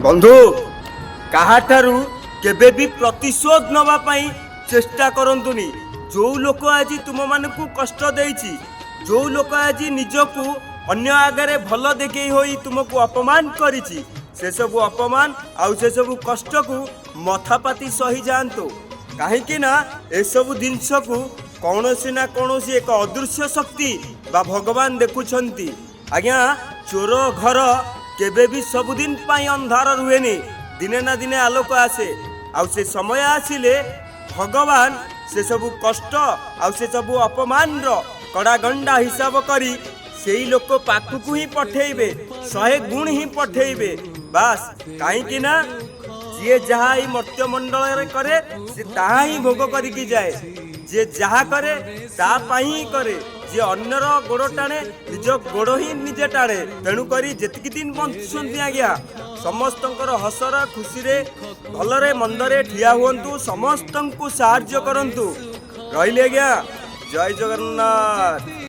बंधु काहाठारू केबे भी प्रतिशोध नवा पाई चेष्टा करंतुनी। जो लोक आज तुम मानकु कष्ट देइछि, जो लोक आज निजकु अन्य आगरे भल देखे होई तुमको अपमान करिछि, से सब अपमान आउ से सब कष्ट को मथापाती सही जातु। कहीं ना ए सब जिनस को कौनसी ना कौनसी एक अदृश्य शक्ति बा भगवान देखुछंती। आज्ञा चोर घर केबे भी सबुदिन पाई अंधार रुहेनी, दिने ना दिने आलोक आसे। आउ से समय आसिले भगवान से सब कष्ट आउ से सब अपमान रो कड़ा गंडा हिसाब करी सेई लोक पाखु ही पठेइबे, 100 गुण ही पठेइबे। बास कहीं ना जी जहाँ ही मर्त्यमंडल करे से ताहा ही भोग करिकी जाए, जे जहा करे ता पाई ही करे। जे अन्यर गोड़ टाणे निज गोड़ ही निजे टाणे। तेणु करी जेतिकी दिन बंचुछंती आज्ञा समस्तंकर हसर खुशी भलरे मंदरे ठिया हुअंतु, समस्तंकु साहाय्य करंतु। रहिले आज्ञा, जय जगन्नाथ।